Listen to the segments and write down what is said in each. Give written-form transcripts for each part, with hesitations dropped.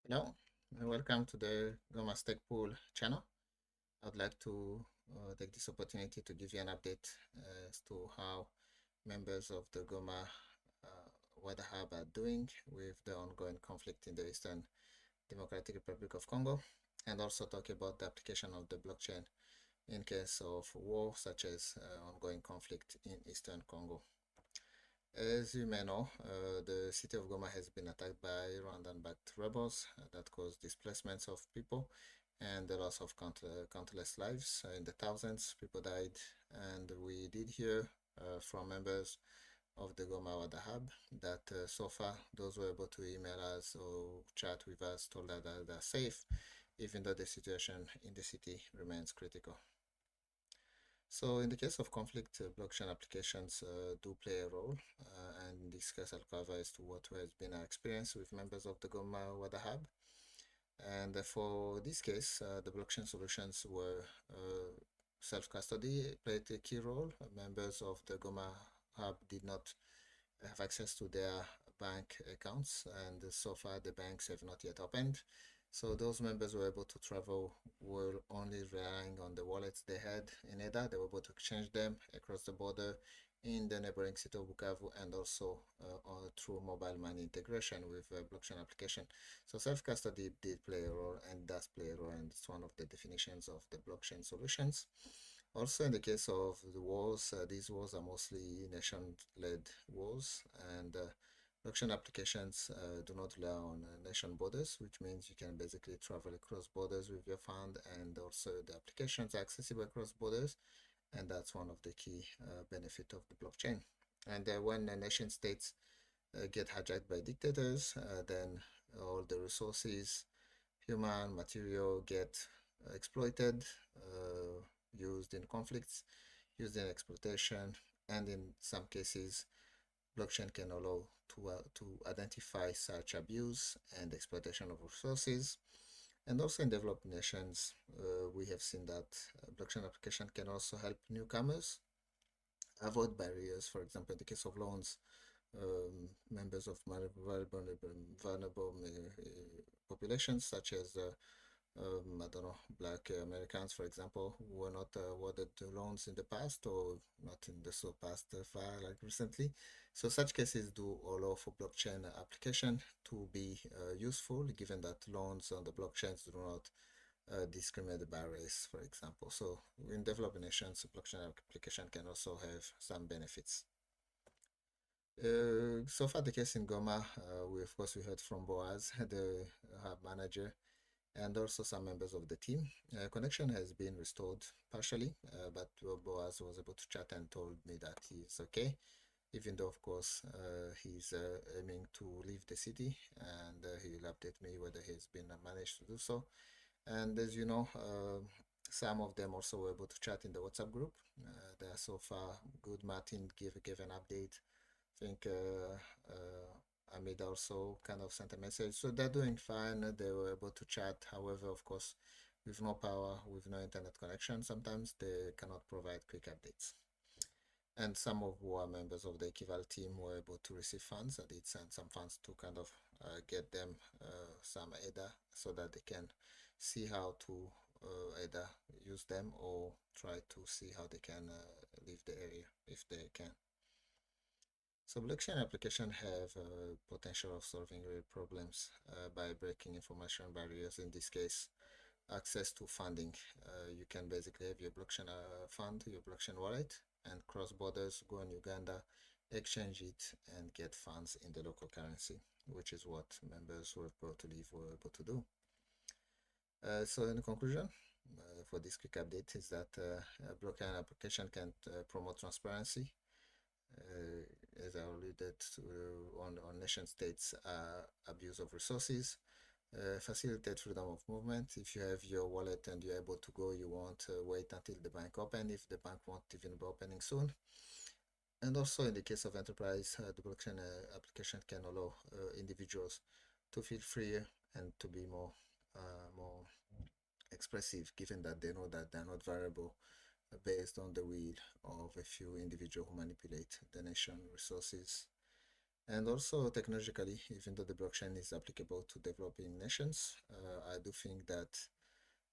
Hello, and welcome to the Goma Tech Pool channel. I'd like to take this opportunity to give you an update as to how members of the Goma Wada Hub are doing with the ongoing conflict in the Eastern Democratic Republic of Congo, and also talk about the application of the blockchain in case of war, such as ongoing conflict in Eastern Congo. As you may know, the city of Goma has been attacked by Rwandan-backed rebels that caused displacements of people and the loss of countless lives. In the thousands, people died, and we did hear from members of the Goma Wada Hub that so far those who were able to email us or chat with us told us that they're safe, even though the situation in the city remains critical. So in the case of conflict, blockchain applications do play a role, and in this case I'll cover as to what has been our experience with members of the Goma Wada Hub. And for this case, the blockchain solutions were self-custody played a key role. Members of the Goma Hub did not have access to their bank accounts, and so far the banks have not yet opened. So those members were able to travel were only relying on the wallets they had in EDA. They were able to exchange them across the border in the neighboring city of Bukavu, and also through mobile money integration with blockchain application. So self-custody did play a role and does play a role, and it's one of the definitions of the blockchain solutions. Also, in the case of the wars, these wars are mostly nation-led wars, and blockchain applications do not rely on nation borders, which means you can basically travel across borders with your fund, and also the applications are accessible across borders, and that's one of the key benefit of the blockchain. And when nation states get hijacked by dictators, then all the resources, human, material, get exploited, used in conflicts, used in exploitation, and in some cases, blockchain can allow to identify such abuse and exploitation of resources. And also in developed nations, we have seen that blockchain application can also help newcomers avoid barriers. For example, in the case of loans, members of vulnerable populations, such as I don't know, black Americans, for example, who were not awarded loans in the past, or not in the so past far like recently. So such cases do allow for blockchain application to be useful, given that loans on the blockchains do not discriminate by race, for example. So in developing nations, blockchain application can also have some benefits. So far the case in Goma, we of course we heard from Boaz, the hub manager, and also some members of the team. Connection has been restored partially, but Boaz was able to chat and told me that he's okay, even though, of course, he's aiming to leave the city, and he'll update me whether he's been managed to do so. And as you know, some of them also were able to chat in the WhatsApp group. They are so far good. Martin gave an update. I think Amid also kind of sent a message. So they're doing fine. They were able to chat. However, of course, with no power, with no internet connection, sometimes they cannot provide quick updates. And some of who are members of the Equival team were able to receive funds. I did send some funds to kind of get them some EDA so that they can see how to either use them or try to see how they can leave the area if they can. So blockchain application have potential of solving real problems by breaking information barriers. In this case, access to funding. You can basically have your blockchain fund, your blockchain wallet, and cross borders, go in Uganda, exchange it, and get funds in the local currency, which is what members who have brought to leave were able to do. So in conclusion, for this quick update is that blockchain application can promote transparency, as I alluded to, on nation states abuse of resources, facilitate freedom of movement. If you have your wallet and you're able to go, you won't wait until the bank open if the bank won't even be opening soon. And also in the case of enterprise, the blockchain application can allow individuals to feel freer and to be more expressive, given that they know that they're not variable based on the will of a few individuals who manipulate the nation resources. And also technologically, even though the blockchain is applicable to developing nations, I do think that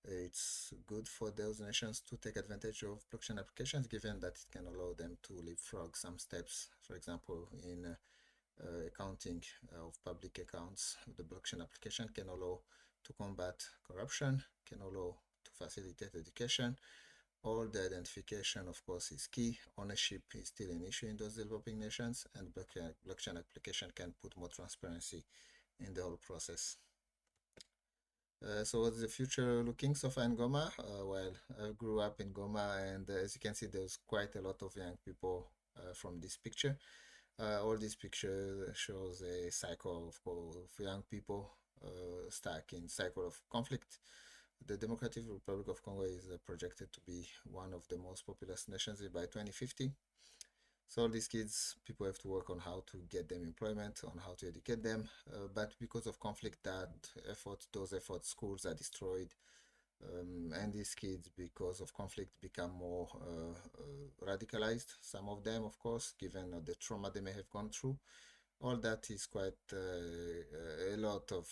it's good for those nations to take advantage of blockchain applications, given that it can allow them to leapfrog some steps. For example, in accounting of public accounts, the blockchain application can allow to combat corruption, can allow to facilitate education. All the identification, of course, is key. Ownership is still an issue in those developing nations, and blockchain application can put more transparency in the whole process. So what's the future looking so far in Goma? Well, I grew up in Goma, and as you can see, there's quite a lot of young people from this picture. All this picture shows a cycle of young people stuck in cycle of conflict. The Democratic Republic of Congo is projected to be one of the most populous nations by 2050. So all these kids, people have to work on how to get them employment, on how to educate them. But because of conflict, those efforts, schools are destroyed, and these kids, because of conflict, become more radicalized. Some of them, of course, given the trauma they may have gone through. All that is quite a lot of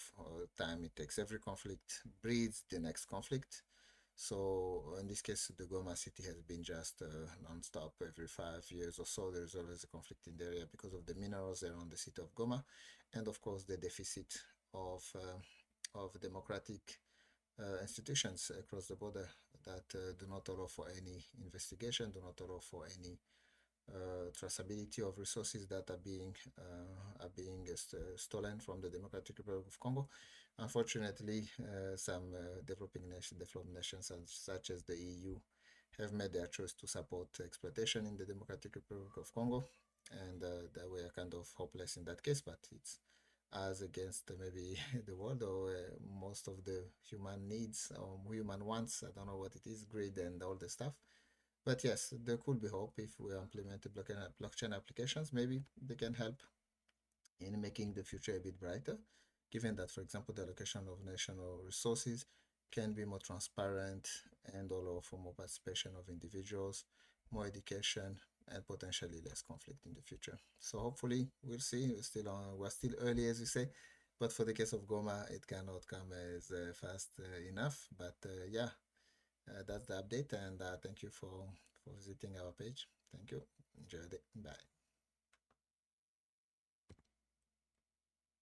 time it takes. Every conflict breeds the next conflict. So in this case, the Goma city has been just non-stop. Every 5 years or so, there's always a conflict in the area because of the minerals around the city of Goma, and of course the deficit of democratic institutions across the border that do not allow for any investigation, do not allow for any traceability of resources that are being stolen from the Democratic Republic of Congo. Unfortunately, some developed nations such as the EU have made their choice to support exploitation in the Democratic Republic of Congo, and that we are kind of hopeless in that case. But it's as against maybe the world or most of the human needs or human wants. I don't know what it is, greed and all the stuff. But yes, there could be hope if we implement the blockchain applications. Maybe they can help in making the future a bit brighter, given that, for example, the allocation of national resources can be more transparent and allow for more participation of individuals, more education, and potentially less conflict in the future. So hopefully we'll see. We're still early, as you say, but for the case of Goma, it cannot come as fast enough. But yeah, that's the update, and thank you for visiting our page. Thank you. Enjoy it. Bye.